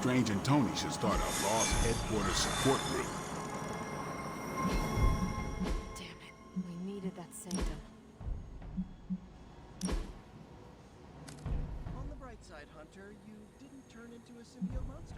Strange and Tony should start a Lost Headquarters support group. Damn it. We needed that sanctum. On the bright side, Hunter, you didn't turn into a symbiote monster.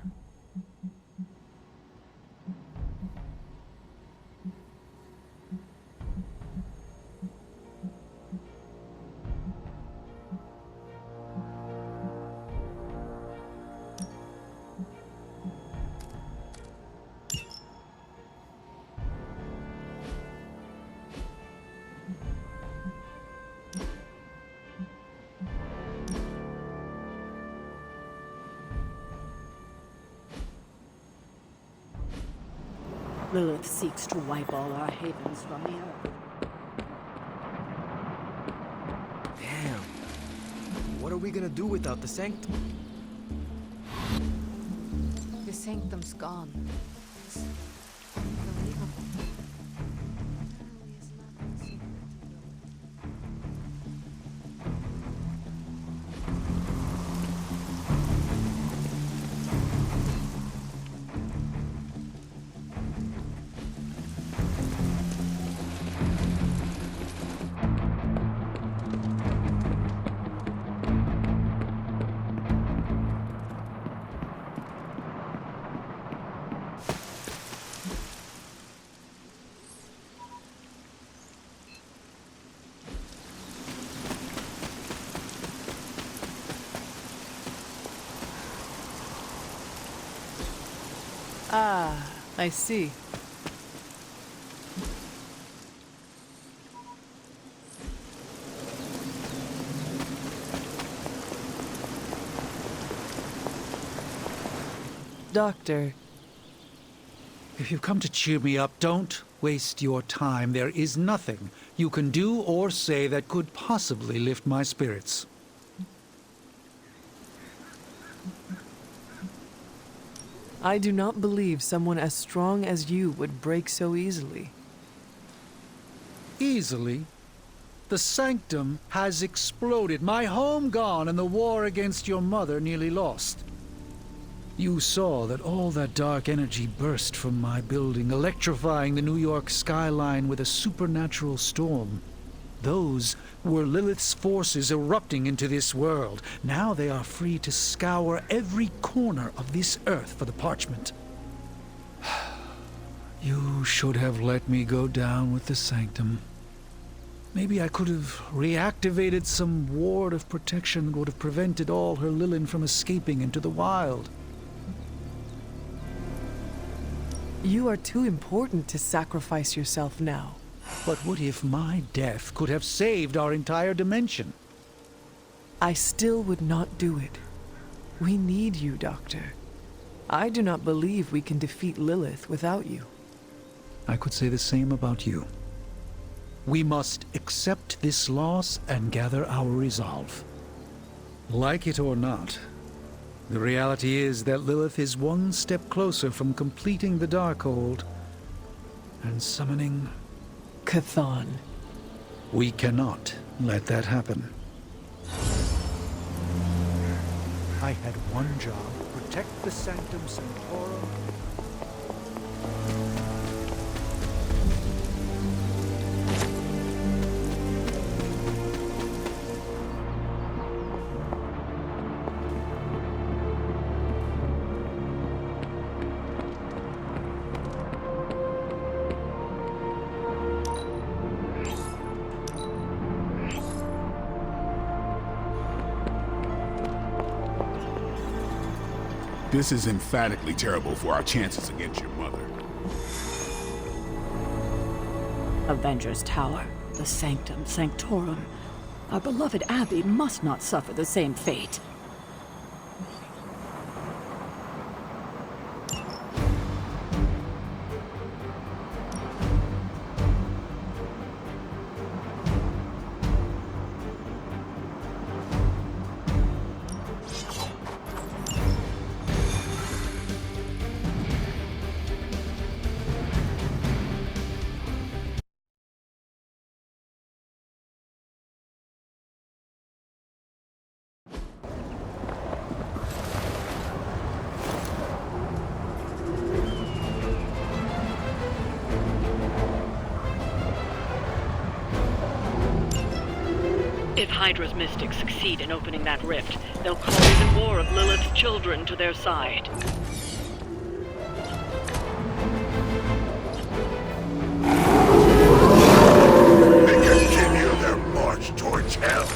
Lilith seeks to wipe all our havens from the earth. Damn. What are we gonna do without the sanctum? The sanctum's gone. It's unbelievable. Apparently it's not a secret to Lilith. Ah, I see. Doctor, If you've come to cheer me up, don't waste your time. There is nothing you can do or say that could possibly lift my spirits. I do not believe someone as strong as you would break so easily. Easily? The sanctum has exploded, my home gone, and the war against your mother nearly lost. You saw that all that dark energy burst from my building, electrifying the New York skyline with a supernatural storm. Those were Lilith's forces erupting into this world. Now they are free to scour every corner of this earth for the parchment. You should have let me go down with the sanctum. Maybe I could have reactivated some ward of protection that would have prevented all her Lilin from escaping into the wild. You are too important to sacrifice yourself now. But what if my death could have saved our entire dimension? I still would not do it. We need you, Doctor. I do not believe we can defeat Lilith without you. I could say the same about you. We must accept this loss and gather our resolve. Like it or not, the reality is that Lilith is one step closer from completing the Darkhold and summoning... Chthon. We cannot let that happen. I had one job: protect the Sanctum Sanctorum. This is emphatically terrible for our chances against your mother. Avengers Tower, the Sanctum Sanctorum. Our beloved Abby must not suffer the same fate. If Hydra's mystics succeed in opening that rift, they'll call even more of Lilith's children to their side. They continue their march towards hell.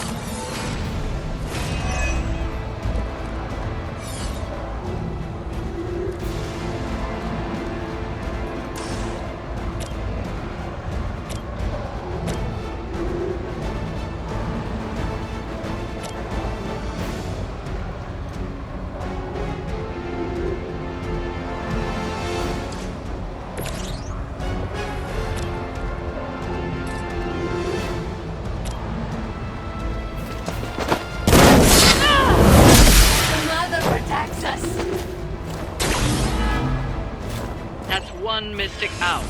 That's one mystic out.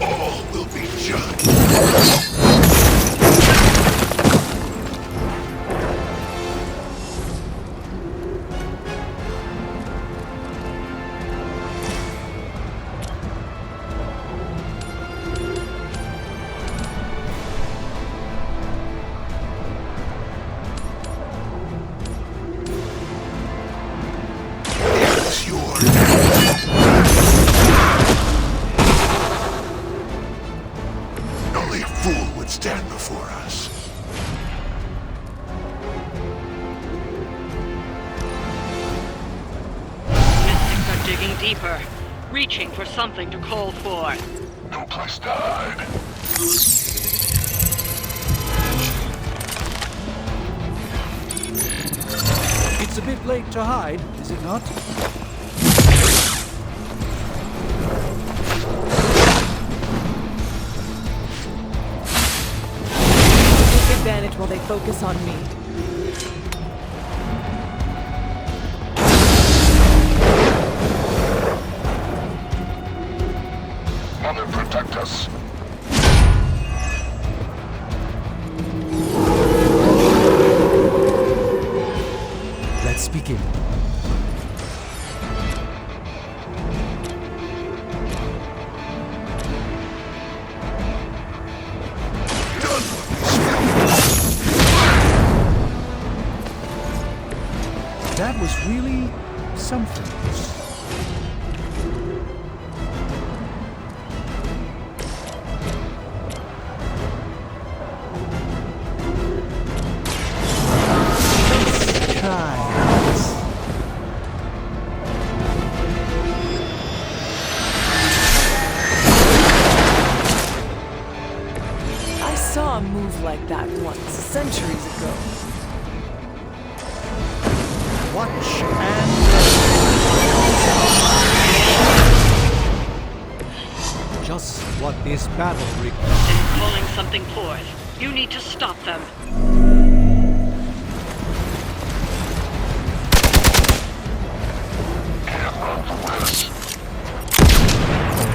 All will be judged. It's your only a fool would stand before us. Mystics are digging deeper, reaching for something to call for. No place to hide. It's a bit late to hide, is it not? Take advantage while they focus on me. Mother, protect us. Let's begin. Done with this. That was really something. Let's try this. I saw a move like that once, centuries ago. Watch and learn. Just what this battle requires. They're calling something forth. You need to stop them.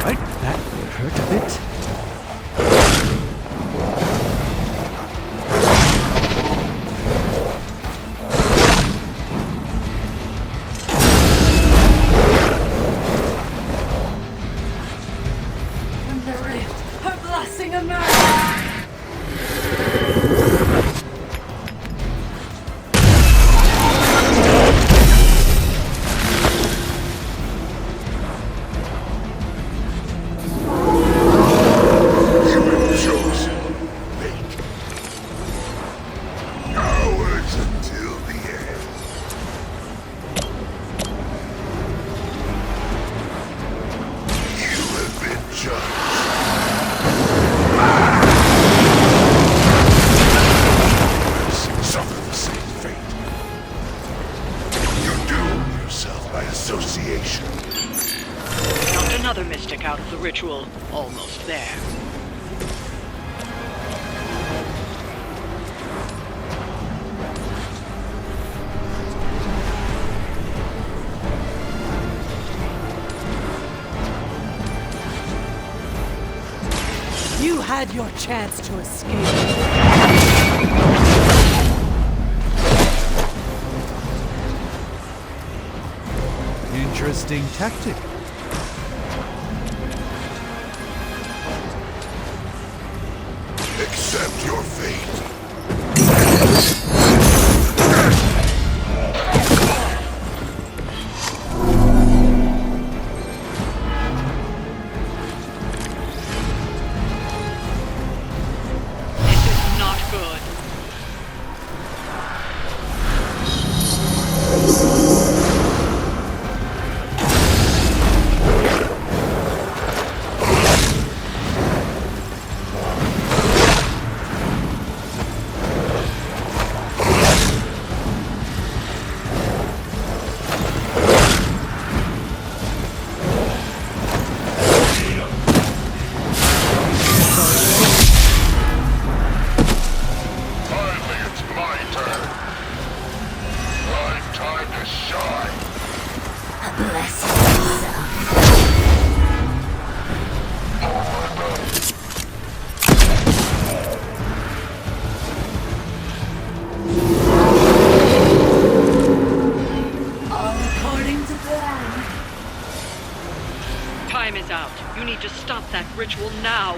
Alright, that hurt a bit. Her blessing emerges. You have chosen fate. Cowards until the end. You have been judged. Suffer the same fate. You doom yourself by association. Not another mystic out of the ritual. Almost there. You had your chance to escape. Interesting tactic. According to plan. Time is out. You need to stop that ritual now.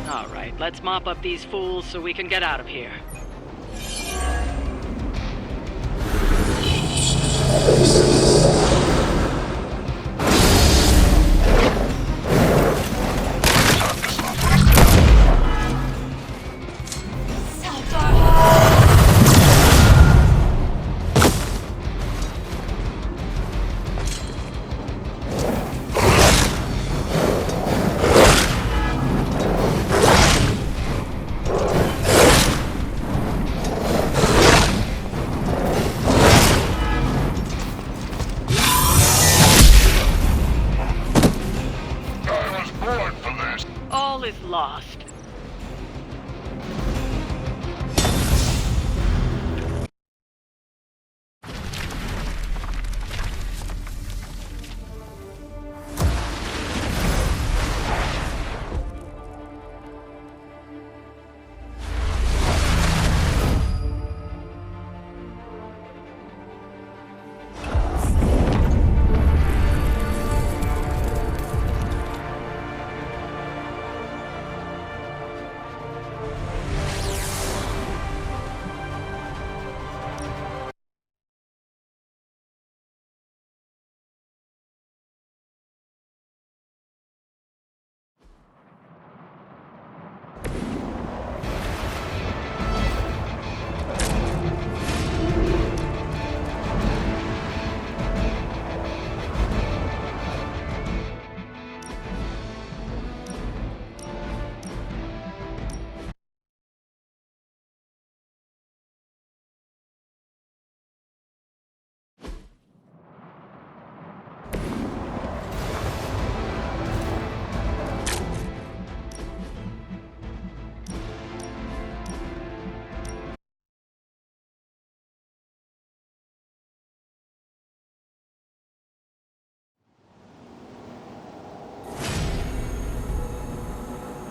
All right, let's mop up these fools so we can get out of here. All is lost.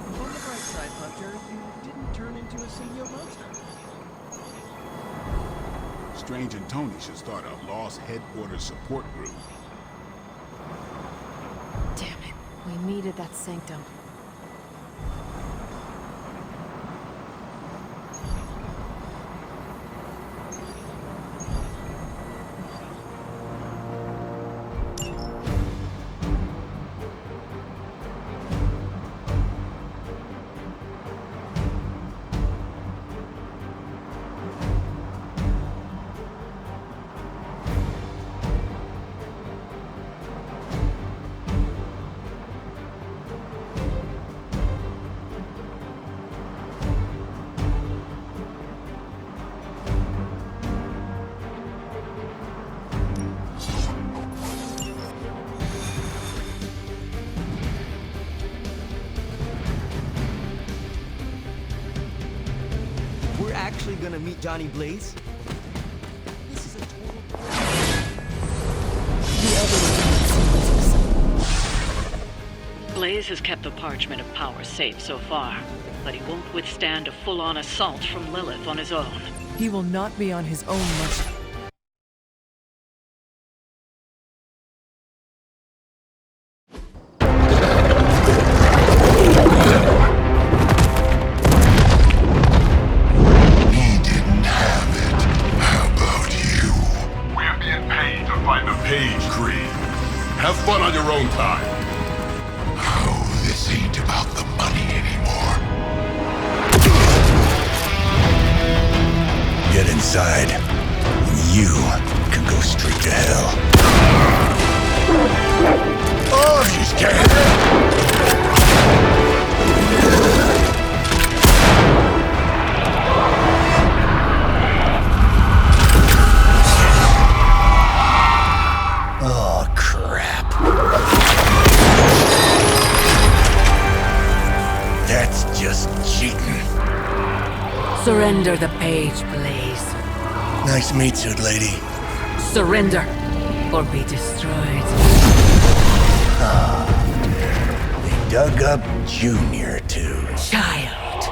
On the bright side, Hunter, you didn't turn into a symbiote monster. Strange and Tony should start a Lost Headquarters support group. Damn it. We needed that sanctum. We're actually gonna meet Johnny Blaze? This is a total... Blaze has kept the Parchment of Power safe so far, but he won't withstand a full-on assault from Lilith on his own. He will not be on his own much. He didn't have it. How about you? We're being paid to find the Page Creed. Have fun on your own time. Oh, this ain't about the money anymore. Get inside. You can go straight to hell. Oh, she's scared. Oh, crap. That's just cheating. Surrender the page, Blaze. Nice meat suit, lady. Surrender, or be destroyed. They dug up Junior, too. Child.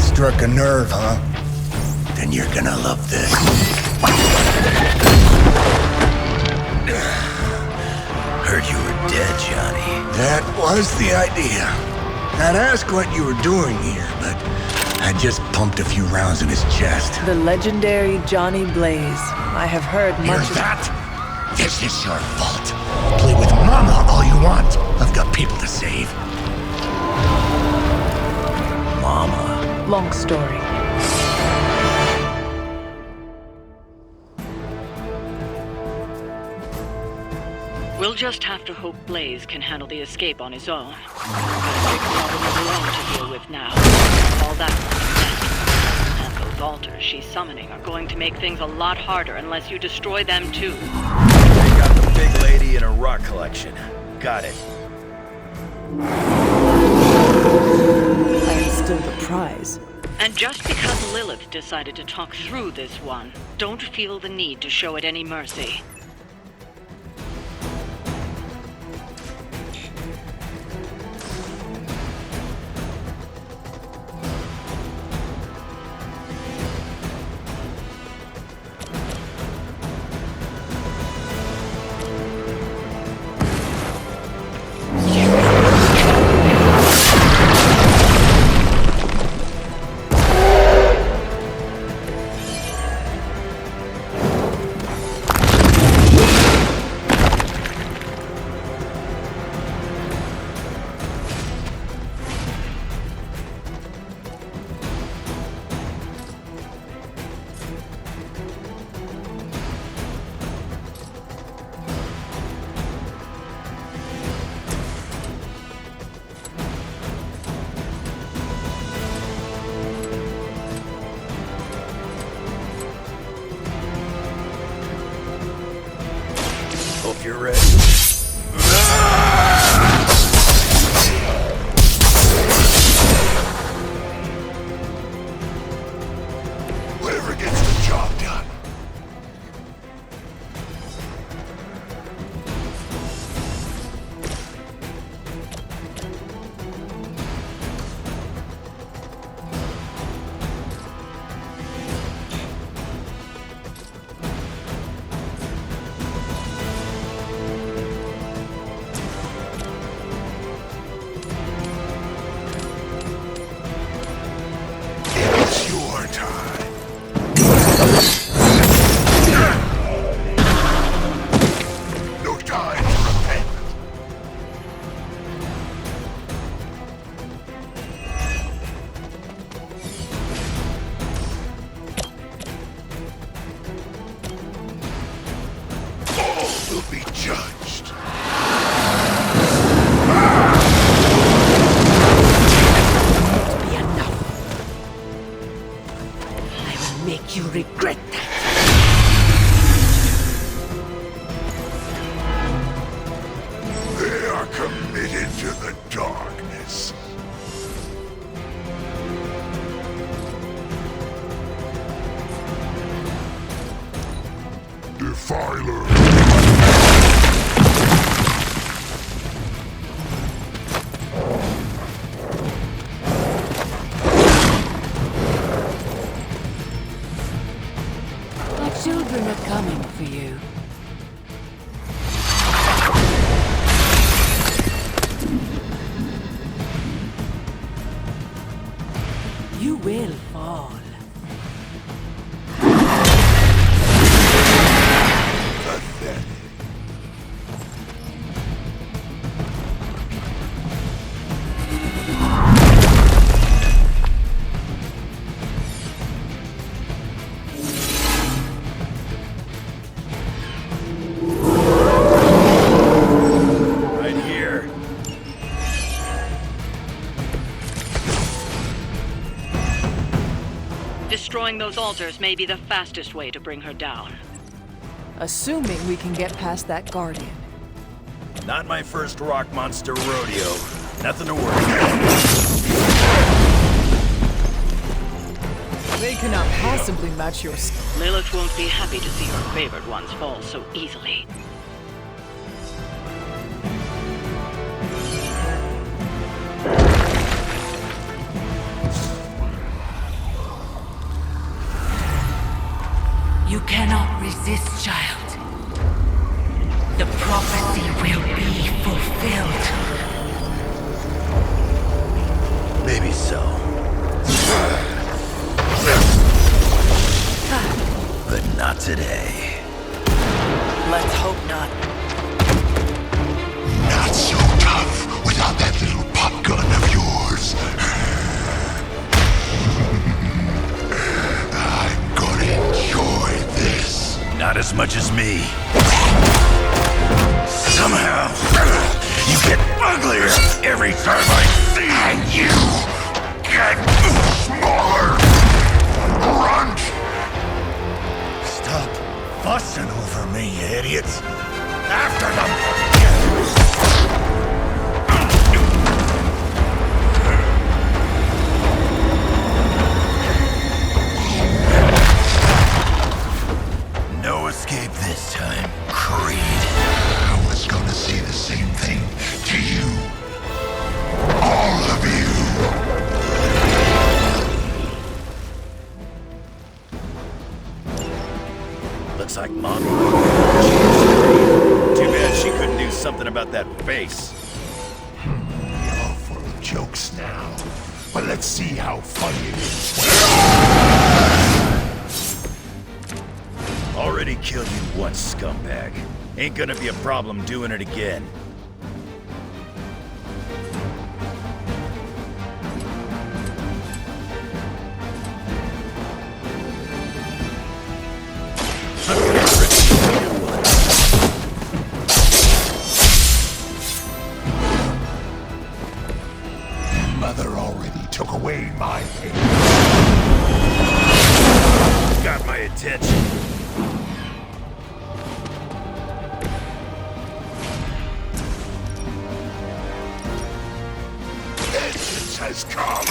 Struck a nerve, huh? Then you're gonna love this. Heard you were dead, Johnny. That was the idea. I'd ask what you were doing here, but I just pumped a few rounds in his chest. The legendary Johnny Blaze. I have heard Hear much of that? This is your fault. Play with Mama all you want. I've got people to save. Mama. long story. We'll just have to hope Blaze can handle the escape on his own. Got a big problem of her own to deal with now. All that and those altars she's summoning are going to make things a lot harder unless you destroy them too. I got the big lady in a rock collection. Got it. I am still the prize. And just because Lilith decided to talk through this one, don't feel the need to show it any mercy. Hope you're ready. Whatever gets the job done. It's your time. No time to repent. All will be judged. Be enough. I will make you regret that. They are committed to the darkness. Defiler. My children are coming for you. You will fall. Pathetic. Destroying those altars may be the fastest way to bring her down. Assuming we can get past that guardian. Not my first rock monster rodeo. Nothing to worry about. They cannot possibly match your Lilith won't be happy to see her favored ones fall so easily. You cannot resist, child. The prophecy will be fulfilled. Maybe so. But not today. Let's hope not. Not so tough without that little pop gun of yours. I'm gonna enjoy this. Not as much as me. Somehow, you get uglier every time I see you. And you get smaller. Grunt. Stop fussing over me, you idiots. After them. No escape this time, Creed. I was gonna say the same thing to you. All of you. Looks like Mommy. Too bad she couldn't do something about that face. You're full of jokes now. But let's see how funny it is. Already killed you once, scumbag. Ain't gonna be a problem doing it again. I'm gonna rip you a new one. Mother already took away my pain. Got my attention. Vengeance has come.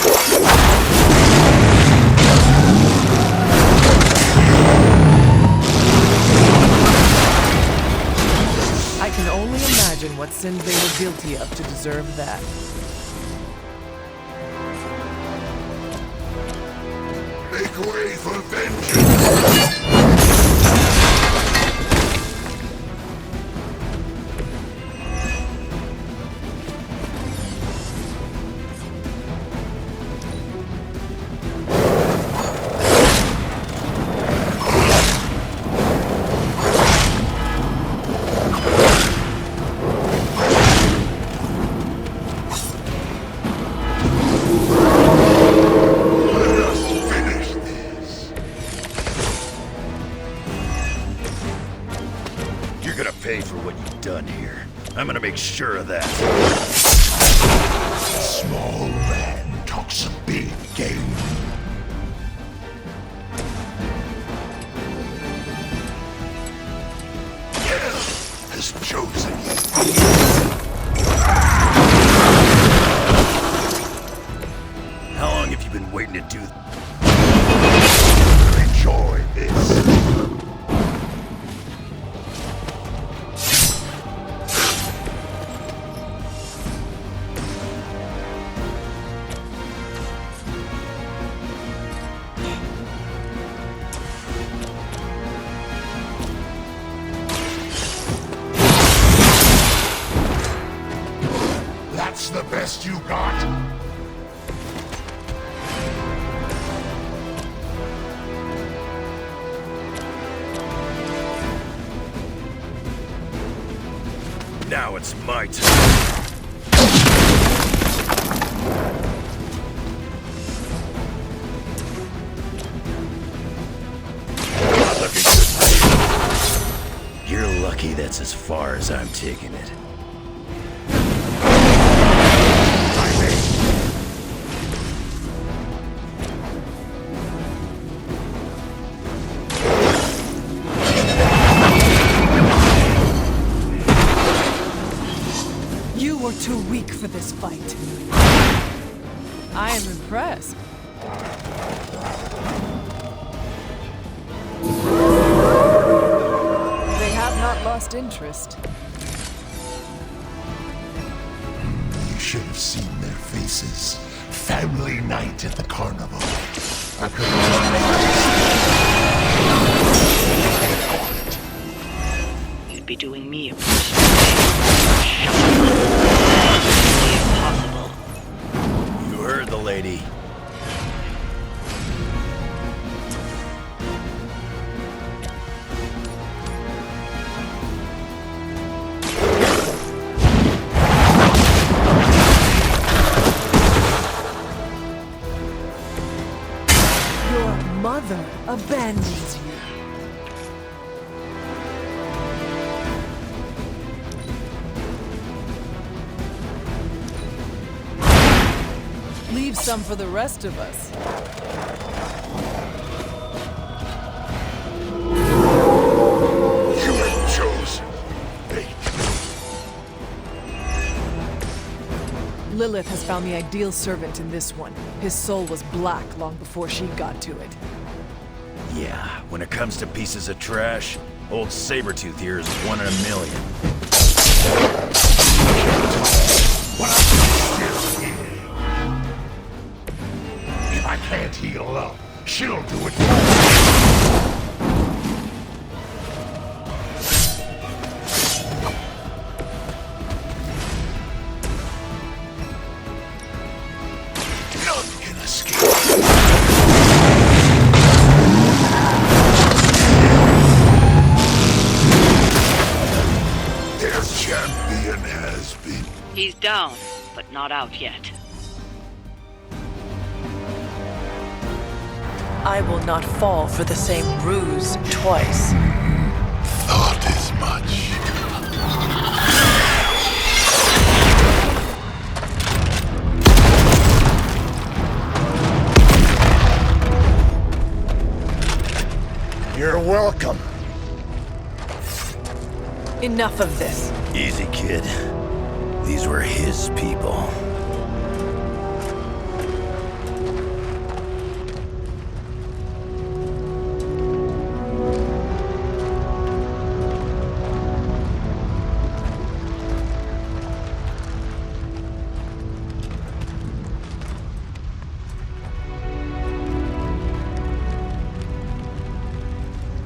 I can only imagine what sins they were guilty of to deserve that. Make way for vengeance. You're gonna pay for what you've done here. I'm gonna make sure of that. Small man talks a big game. Hell has chosen How long have you been waiting to do enjoy this. That's the best you got? Now it's my turn. Not looking good for you. You're lucky that's as far as I'm taking it. too weak for this fight. I am impressed. They have not lost interest. You should have seen their faces. Family night at the carnival. I couldn't. You'd be doing me a personal favor. Impossible. You heard the lady. Your mother abandons you. Leave some for the rest of us. You have chosen fate. Lilith has found the ideal servant in this one. His soul was black long before she got to it. Yeah, when it comes to pieces of trash, old Sabretooth here is 1 in a million. If I can't heal up, she'll do it. None can escape. Their champion has been. He's down, but not out yet. I will not fall for the same ruse twice. Thought as much. You're welcome. Enough of this. Easy, kid. These were his people.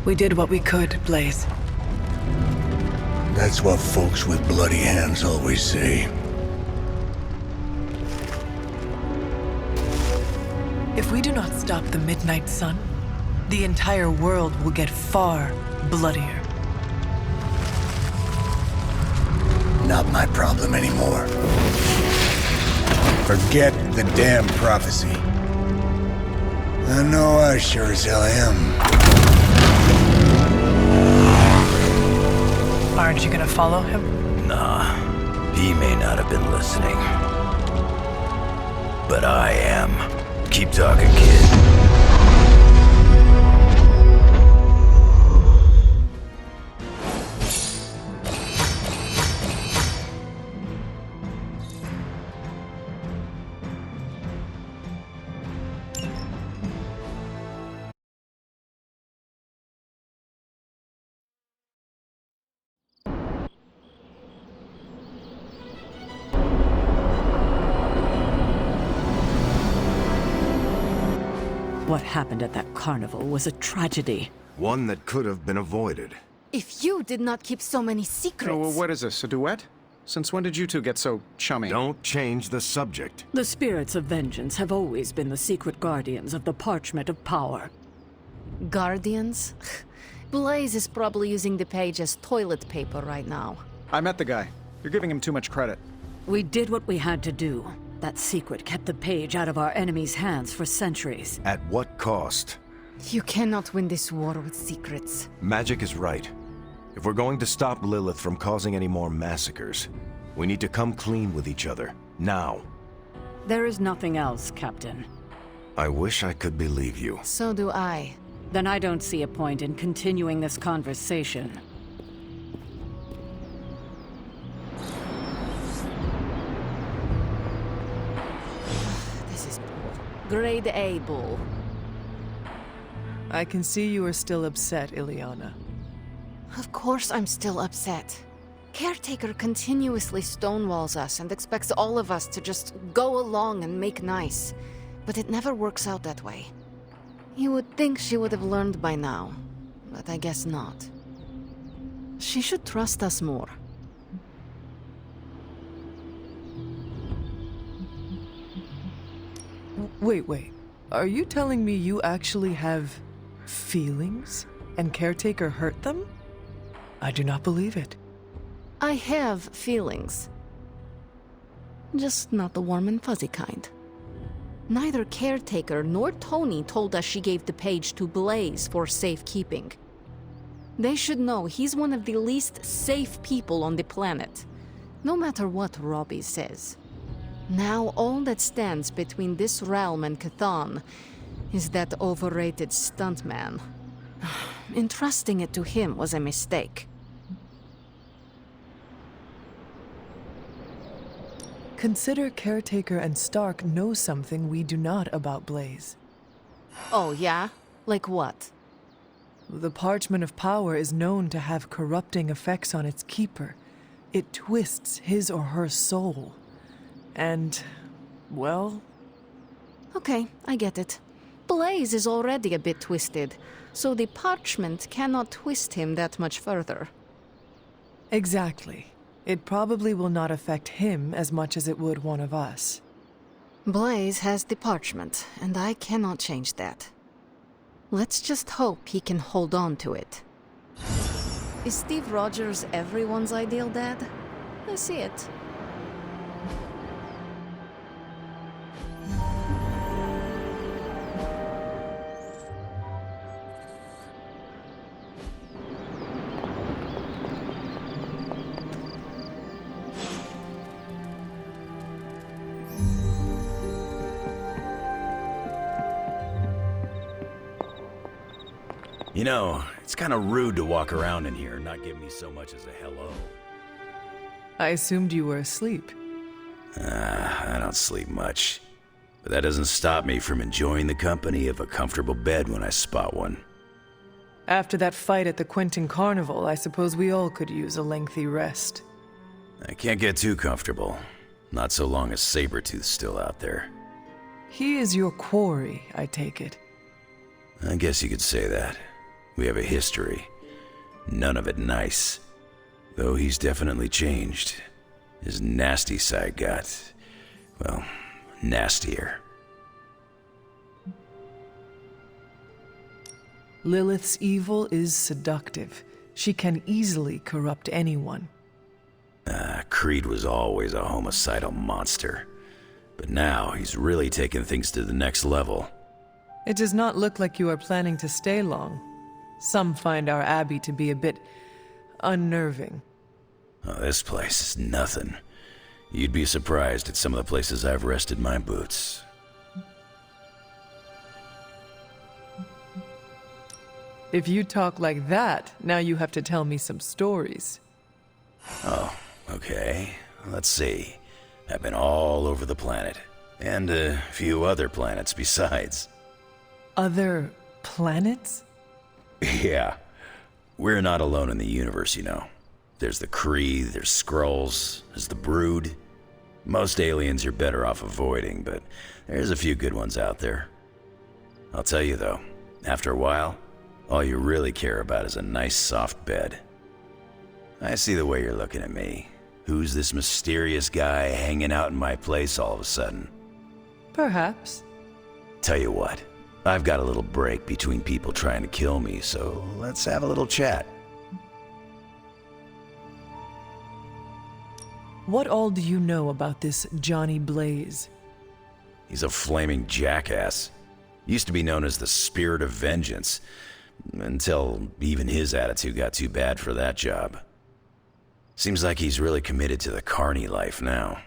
We did what we could, Blaze. That's what folks with bloody hands always say. If we do not stop the Midnight Sun, the entire world will get far bloodier. Not my problem anymore. Forget the damn prophecy. I know I sure as hell am. Aren't you gonna follow him? Nah, he may not have been listening. But I am. Keep talking, kid. What happened at that carnival was a tragedy. One that could have been avoided. If you did not keep so many secrets... Oh, well, what is this, a duet? Since when did you two get so chummy? Don't change the subject. The spirits of vengeance have always been the secret guardians of the Parchment of Power. Guardians? Blaze is probably using the page as toilet paper right now. I met the guy. You're giving him too much credit. We did what we had to do. That secret kept the page out of our enemies' hands for centuries. At what cost? You cannot win this war with secrets. Magic is right. If we're going to stop Lilith from causing any more massacres, we need to come clean with each other. Now. There is nothing else, Captain. I wish I could believe you. So do I. Then I don't see a point in continuing this conversation. Grade A bull. I can see you are still upset, Ileana. Of course I'm still upset. Caretaker continuously stonewalls us and expects all of us to just go along and make nice. But it never works out that way. You would think she would have learned by now, but I guess not. She should trust us more. Wait. Are you telling me you actually have feelings? And Caretaker hurt them? I do not believe it. I have feelings. Just not the warm and fuzzy kind. Neither Caretaker nor Tony told us she gave the page to Blaze for safekeeping. They should know he's one of the least safe people on the planet, no matter what Robbie says. Now all that stands between this realm and Cathan is that overrated stuntman. Entrusting it to him was a mistake. Consider Caretaker and Stark know something we do not about Blaze. Oh, yeah? Like what? The Parchment of Power is known to have corrupting effects on its keeper. It twists his or her soul. And, well... Okay, I get it. Blaze is already a bit twisted, so the parchment cannot twist him that much further. Exactly. It probably will not affect him as much as it would one of us. Blaze has the parchment, and I cannot change that. Let's just hope he can hold on to it. Is Steve Rogers everyone's ideal dad? I see it. You know, it's kind of rude to walk around in here and not give me so much as a hello. I assumed you were asleep. I don't sleep much. But that doesn't stop me from enjoying the company of a comfortable bed when I spot one. After that fight at the Quentin Carnival, I suppose we all could use a lengthy rest. I can't get too comfortable. Not so long as Sabretooth's still out there. He is your quarry, I take it. I guess you could say that. We have a history. None of it nice. Though he's definitely changed. His nasty side got, well, nastier. Lilith's evil is seductive. She can easily corrupt anyone. Creed was always a homicidal monster. But now he's really taken things to the next level. It does not look like you are planning to stay long. Some find our abbey to be a bit unnerving. Oh, this place is nothing. You'd be surprised at some of the places I've rested my boots. If you talk like that, now you have to tell me some stories. Oh, okay. Let's see. I've been all over the planet. And a few other planets besides. Other planets? Yeah. We're not alone in the universe, you know. There's the Kree, there's Skrulls, there's the Brood. Most aliens you're better off avoiding, but there's a few good ones out there. I'll tell you though, after a while, all you really care about is a nice soft bed. I see the way you're looking at me. Who's this mysterious guy hanging out in my place all of a sudden? Perhaps. Tell you what, I've got a little break between people trying to kill me, so let's have a little chat. What all do you know about this Johnny Blaze? He's a flaming jackass. Used to be known as the Spirit of Vengeance, until even his attitude got too bad for that job. Seems like he's really committed to the carny life now.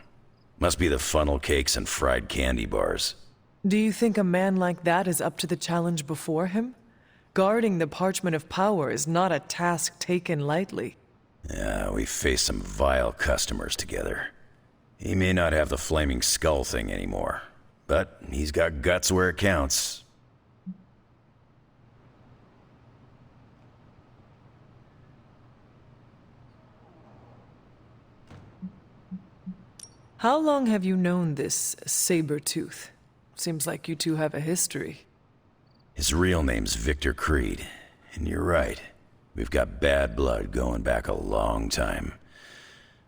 Must be the funnel cakes and fried candy bars. Do you think a man like that is up to the challenge before him? Guarding the Parchment of Power is not a task taken lightly. Yeah, we faced some vile customers together. He may not have the flaming skull thing anymore, but he's got guts where it counts. How long have you known this Sabretooth? Seems like you two have a history. His real name's Victor Creed, and you're right. We've got bad blood going back a long time.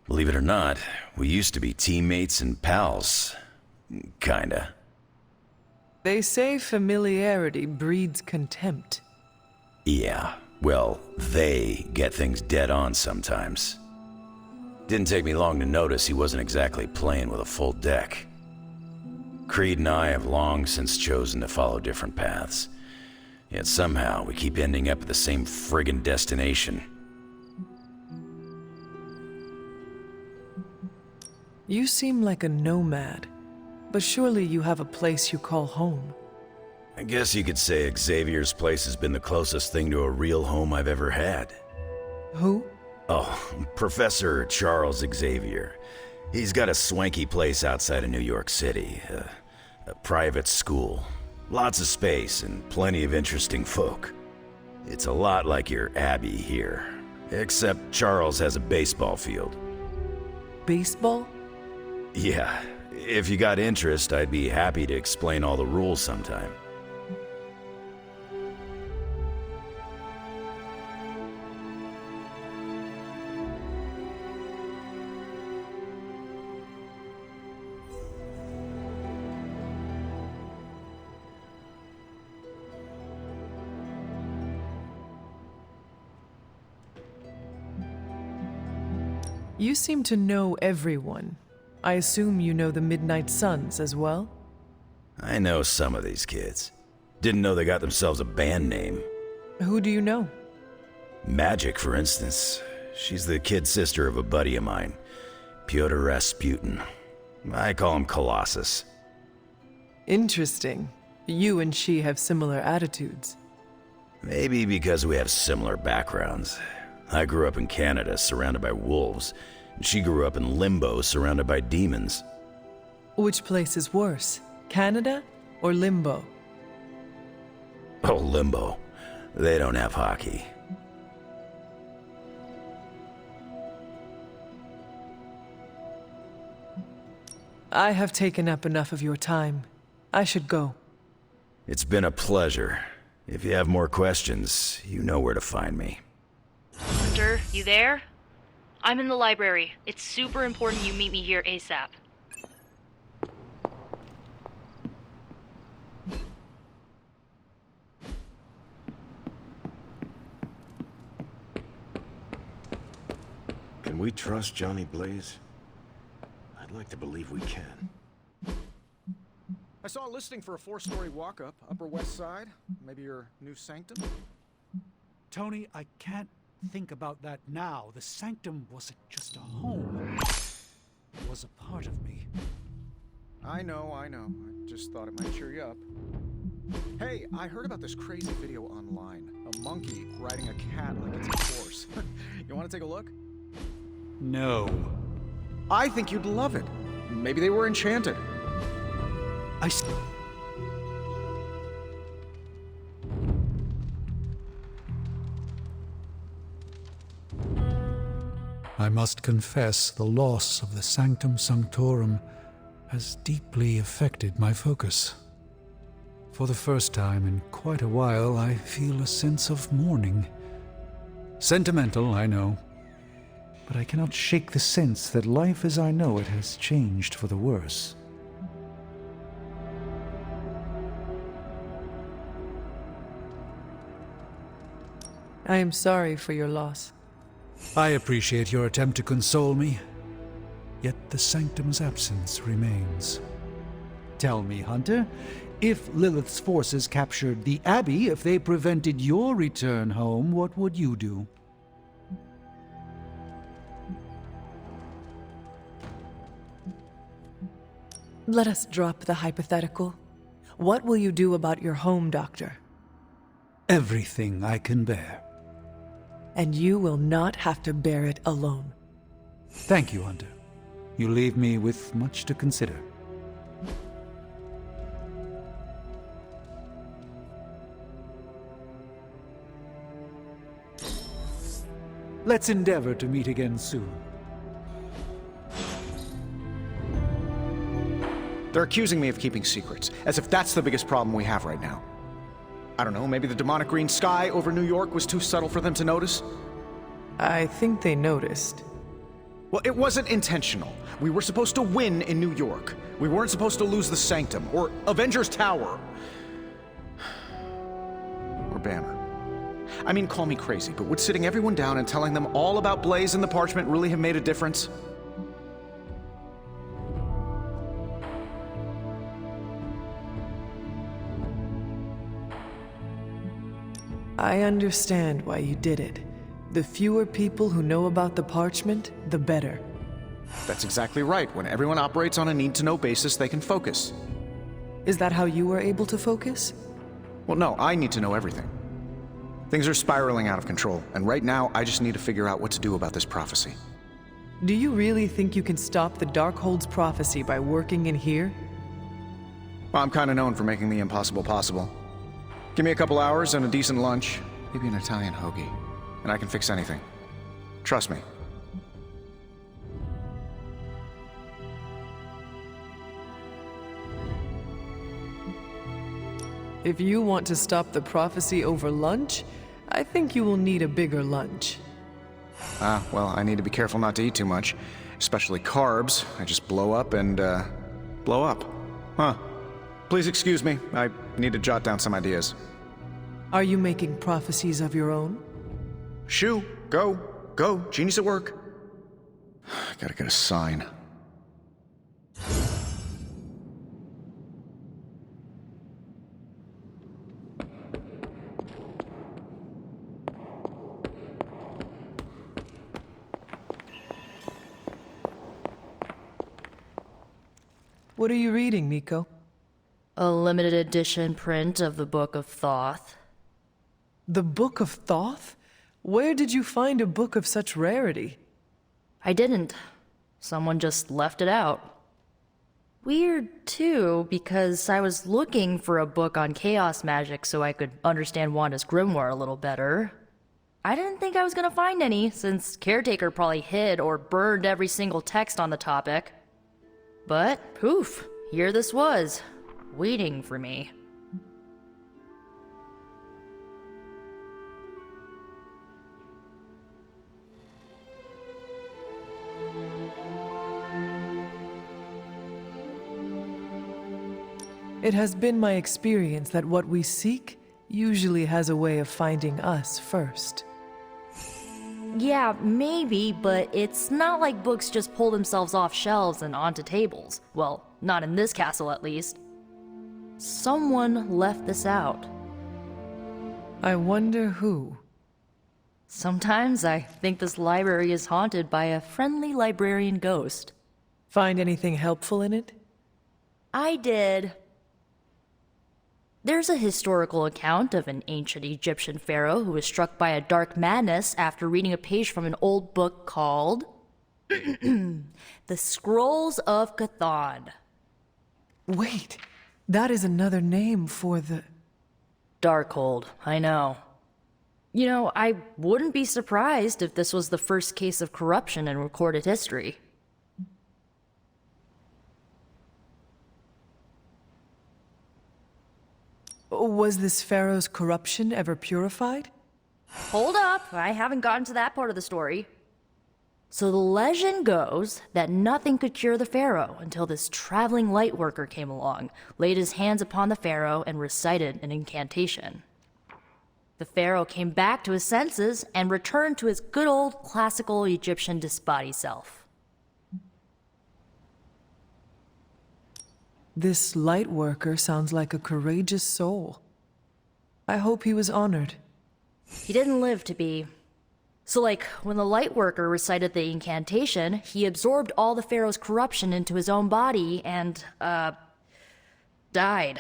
Believe it or not, we used to be teammates and pals. Kinda. They say familiarity breeds contempt. Yeah, well, they get things dead on sometimes. Didn't take me long to notice he wasn't exactly playing with a full deck. Creed and I have long since chosen to follow different paths. Yet somehow we keep ending up at the same friggin' destination. You seem like a nomad, but surely you have a place you call home. I guess you could say Xavier's place has been the closest thing to a real home I've ever had. Who? Oh, Professor Charles Xavier. He's got a swanky place outside of New York City. A private school. Lots of space and plenty of interesting folk. It's a lot like your Abbey here. Except Charles has a baseball field. Baseball? Yeah. If you got interest, I'd be happy to explain all the rules sometime. You seem to know everyone. I assume you know the Midnight Suns as well? I know some of these kids. Didn't know they got themselves a band name. Who do you know? Magic, for instance. She's the kid sister of a buddy of mine, Pyotr Rasputin. I call him Colossus. Interesting. You and she have similar attitudes. Maybe because we have similar backgrounds. I grew up in Canada, surrounded by wolves, and she grew up in Limbo, surrounded by demons. Which place is worse, Canada or Limbo? Oh, Limbo. They don't have hockey. I have taken up enough of your time. I should go. It's been a pleasure. If you have more questions, you know where to find me. Hunter, you there? I'm in the library. It's super important you meet me here ASAP. Can we trust Johnny Blaze? I'd like to believe we can. I saw a listing for a 4-story walk-up, Upper West Side. Maybe your new sanctum? Tony, I can't think about that now. The sanctum wasn't just a home. It was a part of me. I know. I just thought it might cheer you up. Hey, I heard about this crazy video online. A monkey riding a cat like it's a horse. You want to take a look? No. I think you'd love it. Maybe they were enchanted. I must confess the loss of the Sanctum Sanctorum has deeply affected my focus. For the first time in quite a while, I feel a sense of mourning. Sentimental, I know, but I cannot shake the sense that life as I know it has changed for the worse. I am sorry for your loss. I appreciate your attempt to console me, yet the Sanctum's absence remains. Tell me, Hunter, if Lilith's forces captured the Abbey, if they prevented your return home, what would you do? Let us drop the hypothetical. What will you do about your home, Doctor? Everything I can bear. And you will not have to bear it alone. Thank you, Hunter. You leave me with much to consider. Let's endeavor to meet again soon. They're accusing me of keeping secrets, as if that's the biggest problem we have right now. I don't know, maybe the demonic green sky over New York was too subtle for them to notice? I think they noticed. Well, it wasn't intentional. We were supposed to win in New York. We weren't supposed to lose the Sanctum, or Avengers Tower. Or Banner. I mean, call me crazy, but would sitting everyone down and telling them all about Blaze and the Parchment really have made a difference? I understand why you did it. The fewer people who know about the Parchment, the better. That's exactly right. When everyone operates on a need-to-know basis, they can focus. Is that how you were able to focus? Well, no, I need to know everything. Things are spiraling out of control, and right now, I just need to figure out what to do about this prophecy. Do you really think you can stop the Darkhold's prophecy by working in here? Well, I'm kind of known for making the impossible possible. Give me a couple hours and a decent lunch, maybe an Italian hoagie, and I can fix anything. Trust me. If you want to stop the prophecy over lunch, I think you will need a bigger lunch. Well, I need to be careful not to eat too much, especially carbs. I just blow up and, blow up. Huh. Please excuse me, I need to jot down some ideas. Are you making prophecies of your own? Shoo, go, genius at work. Gotta get a sign. What are you reading, Nico? A limited edition print of the Book of Thoth. The Book of Thoth? Where did you find a book of such rarity? I didn't. Someone just left it out. Weird, too, because I was looking for a book on chaos magic so I could understand Wanda's grimoire a little better. I didn't think I was gonna find any, since Caretaker probably hid or burned every single text on the topic. But, poof, here this was, waiting for me. It has been my experience that what we seek usually has a way of finding us first. Yeah, maybe, but it's not like books just pull themselves off shelves and onto tables. Well, not in this castle at least. Someone left this out. I wonder who. Sometimes I think this library is haunted by a friendly librarian ghost. Find anything helpful in it? I did. There's a historical account of an ancient Egyptian pharaoh who was struck by a dark madness after reading a page from an old book called The Scrolls of Chthon. Wait, that is another name for the... Darkhold, I know. You know, I wouldn't be surprised if this was the first case of corruption in recorded history. Was this pharaoh's corruption ever purified? Hold up, I haven't gotten to that part of the story. So the legend goes that nothing could cure the pharaoh until this traveling light worker came along, laid his hands upon the pharaoh, and recited an incantation. The pharaoh came back to his senses and returned to his good old classical Egyptian disbody self. This light worker sounds like a courageous soul. I hope he was honored. He didn't live to be. So like, when the light worker recited the incantation, he absorbed all the pharaoh's corruption into his own body and, died.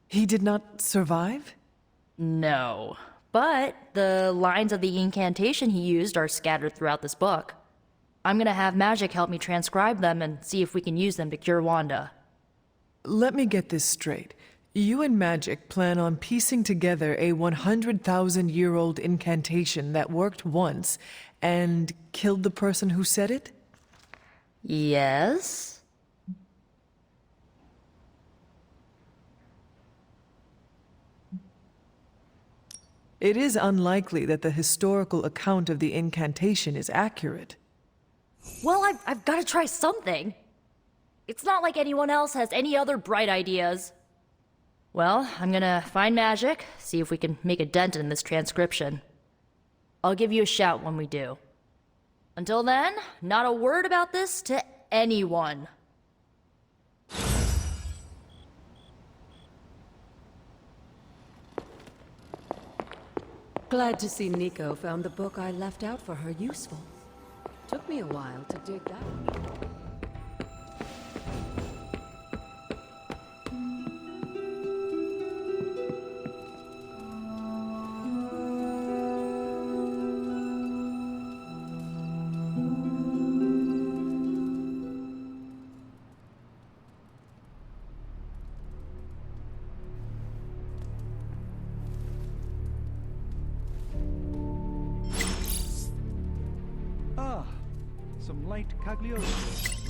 He did not survive? No. But the lines of the incantation he used are scattered throughout this book. I'm gonna have Magic help me transcribe them and see if we can use them to cure Wanda. Let me get this straight. You and Magic plan on piecing together a 100,000-year-old incantation that worked once And killed the person who said it? Yes? It is unlikely that the historical account of the incantation is accurate. Well, I've got to try something. It's not like anyone else has any other bright ideas. Well, I'm gonna find magic, see if we can make a dent in this transcription. I'll give you a shout when we do. Until then, not a word about this to anyone. Glad to see Nico found the book I left out for her useful. Took me a while to dig that one. Some light Cagliostro.